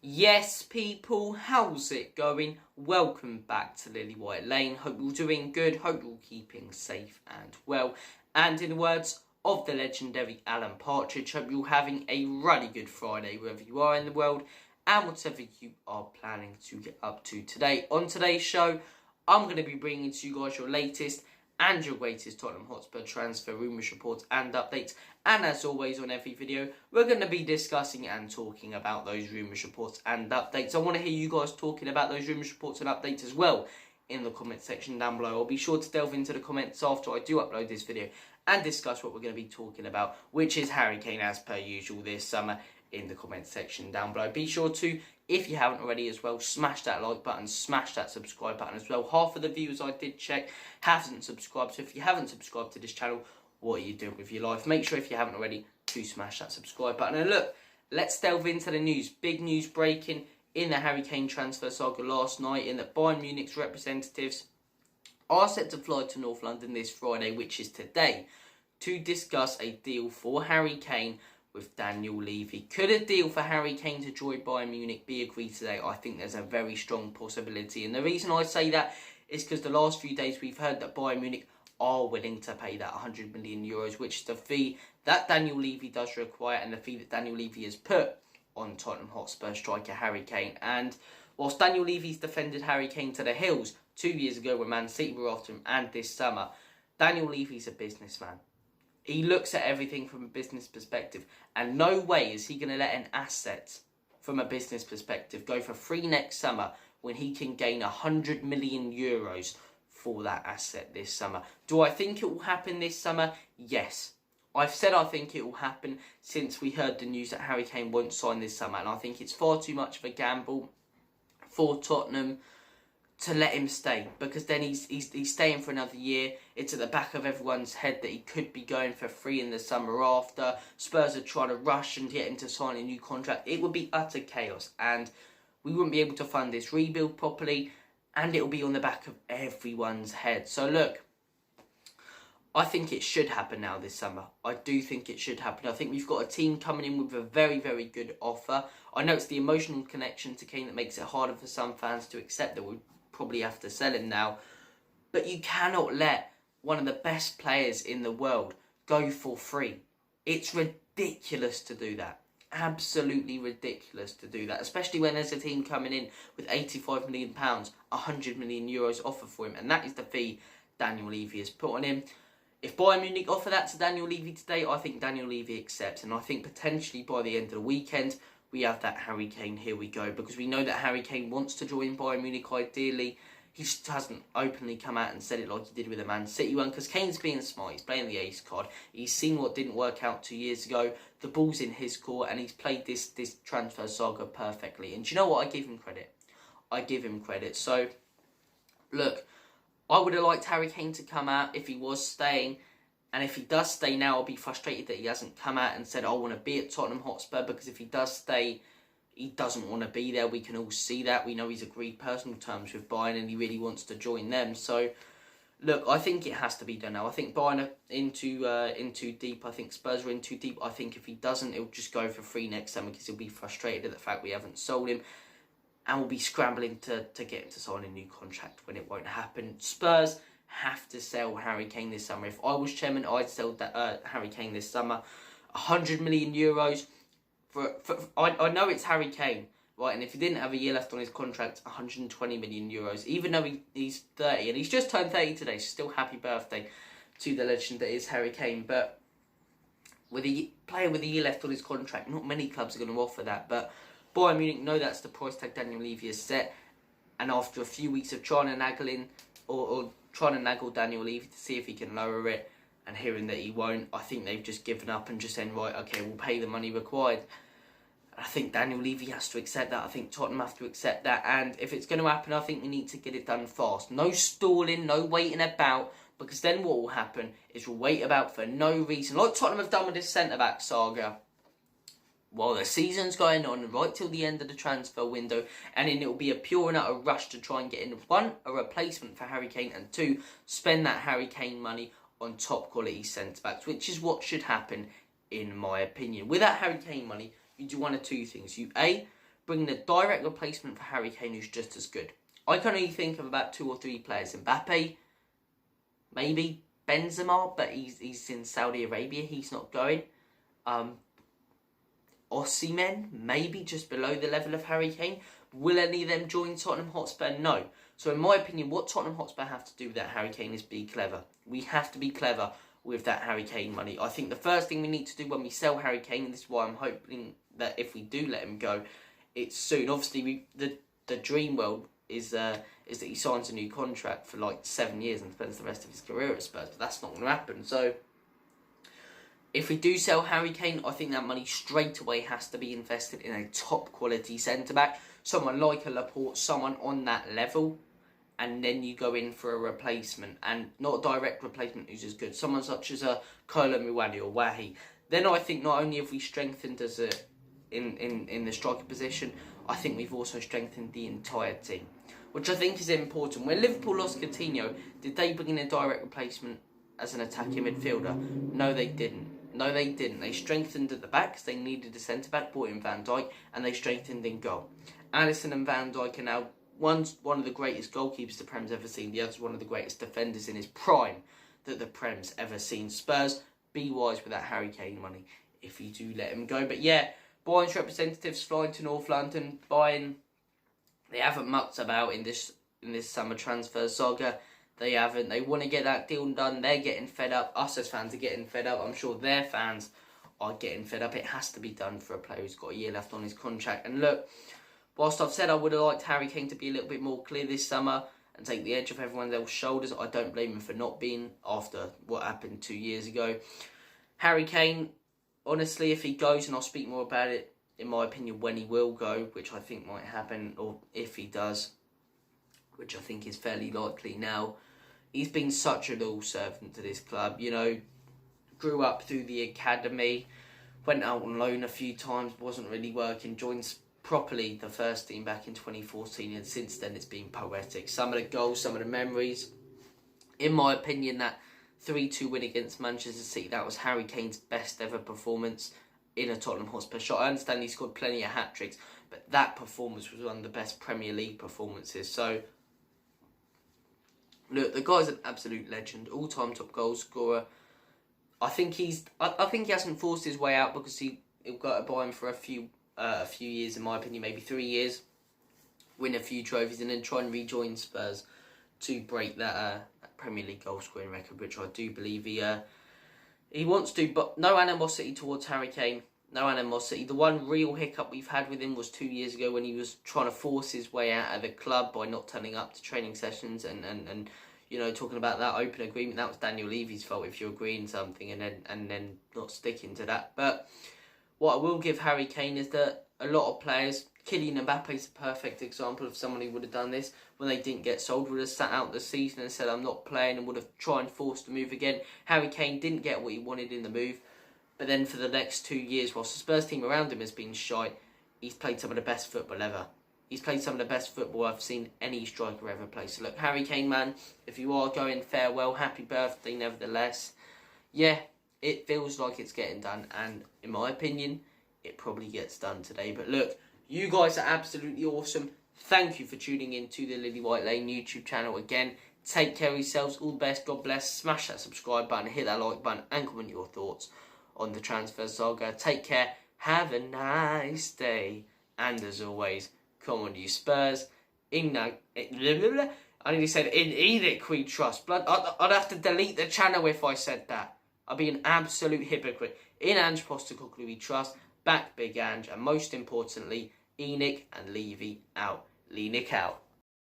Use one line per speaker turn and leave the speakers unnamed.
Yes, people, how's it going? Welcome back to Lily White Lane. Hope you're doing good. Hope you're keeping safe and well. And in the words of the legendary Alan Partridge, hope you're having a really good Friday wherever you are in the world and whatever you are planning to get up to today. On today's show, I'm going to be bringing to you guys your latest and your greatest Tottenham Hotspur transfer rumours, reports and updates. And as always on every video, we're going to be discussing and talking about those rumours, reports and updates. I want to hear you guys talking about those rumours, reports and updates as well in the comment section down below. I'll be sure to delve into the comments after I do upload this video and discuss what we're going to be talking about, which is Harry Kane as per usual this summer in the comment section down below. Be sure to, if you haven't already as well, smash that like button, smash that subscribe button as well. Half of the viewers I did check haven't subscribed, so if you haven't subscribed to this channel, what are you doing with your life? Make sure if you haven't already to smash that subscribe button. And look, let's delve into the news. Big news breaking in the Harry Kane transfer saga last night, in that Bayern Munich's representatives are set to fly to North London this Friday, which is today, to discuss a deal for Harry Kane with Daniel Levy. Could a deal for Harry Kane to join Bayern Munich be agreed today? I think there's a very strong possibility. And the reason I say that is because the last few days we've heard that Bayern Munich are willing to pay that 100 million euros, which is the fee that Daniel Levy does require and the fee that Daniel Levy has put on Tottenham Hotspur striker Harry Kane. And whilst Daniel Levy's defended Harry Kane to the hills 2 years ago when Man City were after him and this summer, Daniel Levy's a businessman. He looks at everything from a business perspective, and no way is he going to let an asset from a business perspective go for free next summer when he can gain 100 million euros for that asset this summer. Do I think it will happen this summer? Yes. I've said I think it will happen since we heard the news that Harry Kane won't sign this summer, and I think it's far too much of a gamble for Tottenham to let him stay, because then he's staying for another year. It's at the back of everyone's head that he could be going for free in the summer after. Spurs are trying to rush and get him to sign a new contract. It would be utter chaos, and we wouldn't be able to fund this rebuild properly, and it will be on the back of everyone's head. So look, I think it should happen now this summer. I do think it should happen. I think we've got a team coming in with a very, very good offer. I know it's the emotional connection to Kane that makes it harder for some fans to accept that we probably have to sell him now. But you cannot let one of the best players in the world go for free. It's ridiculous to do that. Absolutely ridiculous to do that, especially when there's a team coming in with £85 million, 100 million euros offer for him, and that is the fee Daniel Levy has put on him. If Bayern Munich offer that to Daniel Levy today, I think Daniel Levy accepts, and I think potentially by the end of the weekend we have that Harry Kane here we go, because we know that Harry Kane wants to join Bayern Munich ideally. He just hasn't openly come out and said it like he did with the Man City one, because Kane's being smart. He's playing the ace card. He's seen what didn't work out 2 years ago. The ball's in his court, and he's played this transfer saga perfectly. And do you know what? I give him credit. I give him credit. So, look, I would have liked Harry Kane to come out if he was staying. And if he does stay now, I'll be frustrated that he hasn't come out and said, I want to be at Tottenham Hotspur, because if he does stay, he doesn't want to be there. We can all see that. We know he's agreed personal terms with Bayern and he really wants to join them. So, look, I think it has to be done now. I think Bayern are in too deep. I think Spurs are in too deep. I think if he doesn't, he'll just go for free next summer, because he'll be frustrated at the fact we haven't sold him. And we'll be scrambling to get him to sign a new contract when it won't happen. Spurs have to sell Harry Kane this summer. If I was chairman, I'd sell that Harry Kane this summer. 100 million euros. I know it's Harry Kane, right? And if he didn't have a year left on his contract, 120 million euros. Even though he's 30, and he's just turned 30 today, so still happy birthday to the legend that is Harry Kane. But with a player with a year left on his contract, not many clubs are going to offer that. But Bayern Munich know that's the price tag Daniel Levy has set. And after a few weeks of trying to naggle in, or trying to naggle Daniel Levy to see if he can lower it, and hearing that he won't, I think they've just given up and just saying, right, okay, we'll pay the money required. I think Daniel Levy has to accept that. I think Tottenham have to accept that. And if it's going to happen, I think we need to get it done fast. No stalling, no waiting about, because then what will happen is we'll wait about for no reason, like Tottenham have done with this centre-back saga, while the season's going on right till the end of the transfer window, and then it will be a pure and utter rush to try and get in, one, a replacement for Harry Kane, and two, spend that Harry Kane money on top quality centre-backs, which is what should happen in my opinion. With that Harry Kane money, you do one of two things. You A, bringing a direct replacement for Harry Kane who's just as good. I can only think of about 2 or 3 players. Mbappe, maybe Benzema, but he's in Saudi Arabia. He's not going. Osimhen, maybe just below the level of Harry Kane. Will any of them join Tottenham Hotspur? No. So in my opinion, what Tottenham Hotspur have to do with that Harry Kane is be clever. We have to be clever with that Harry Kane money. I think the first thing we need to do when we sell Harry Kane, and this is why I'm hoping that if we do let him go, it's soon. Obviously, the dream world is that he signs a new contract for like 7 years and spends the rest of his career at Spurs, but that's not going to happen. So if we do sell Harry Kane, I think that money straight away has to be invested in a top quality centre-back. Someone like a Laporte, someone on that level. And then you go in for a replacement. And not a direct replacement who's as good. Someone such as a Kolo Muani or Wahi. Then I think not only have we strengthened as in the striker position, I think we've also strengthened the entire team. Which I think is important. When Liverpool lost Coutinho, did they bring in a direct replacement as an attacking midfielder? No, they didn't. They strengthened at the back because they needed a centre-back, brought in Van Dijk, and they strengthened in goal. Alisson and Van Dijk are now one's one of the greatest goalkeepers the Prem's ever seen, the other's one of the greatest defenders in his prime that the Prem's ever seen. Spurs, be wise with that Harry Kane money if you do let him go. But yeah, Bayern's representatives flying to North London. Bayern, they haven't mucked about in this summer transfer saga. They haven't. They want to get that deal done. They're getting fed up. Us as fans are getting fed up. I'm sure their fans are getting fed up. It has to be done for a player who's got a year left on his contract. And look, whilst I've said I would have liked Harry Kane to be a little bit more clear this summer and take the edge off everyone else's shoulders, I don't blame him for not being after what happened 2 years ago. Harry Kane, honestly, if he goes, and I'll speak more about it, in my opinion, when he will go, which I think might happen, or if he does, which I think is fairly likely now. He's been such a loyal servant to this club. You know, grew up through the academy, went out on loan a few times, wasn't really working, joined properly the first team back in 2014, and since then it's been poetic. Some of the goals, some of the memories. In my opinion, that 3-2 win against Manchester City, that was Harry Kane's best ever performance in a Tottenham Hotspur shot. I understand he scored plenty of hat-tricks, but that performance was one of the best Premier League performances. So look, the guy's an absolute legend, all-time top goal scorer. I think he hasn't forced his way out because he'll go to Bayern for a few years, in my opinion, maybe 3 years, win a few trophies, and then try and rejoin Spurs to break that Premier League goal scoring record, which I do believe he wants to. But no animosity towards Harry Kane. No animosity. The one real hiccup we've had with him was 2 years ago when he was trying to force his way out of the club by not turning up to training sessions and you know, talking about that open agreement. That was Daniel Levy's fault if you're agreeing something and then not sticking to that. But what I will give Harry Kane is that a lot of players, Kylian Mbappe is a perfect example of someone who would have done this when they didn't get sold, would have sat out the season and said, I'm not playing, and would have tried and forced the move again. Harry Kane didn't get what he wanted in the move. But then for the next 2 years, whilst the Spurs team around him has been shite, he's played some of the best football ever. He's played some of the best football I've seen any striker ever play. So look, Harry Kane, man, if you are going, farewell, happy birthday nevertheless. Yeah, it feels like it's getting done. And in my opinion, it probably gets done today. But look, you guys are absolutely awesome. Thank you for tuning in to the Lily White Lane YouTube channel again. Take care of yourselves. All the best. God bless. Smash that subscribe button, hit that like button, and comment your thoughts on the transfer saga. Take care. Have a nice day. And as always, come on, you Spurs. I nearly said in Edict we trust. Blood, I'd have to delete the channel if I said that. I'd be an absolute hypocrite. In Ange Postecoglou we trust. Back Big Ange. And most importantly, Enoch and Levy out. Leanick out.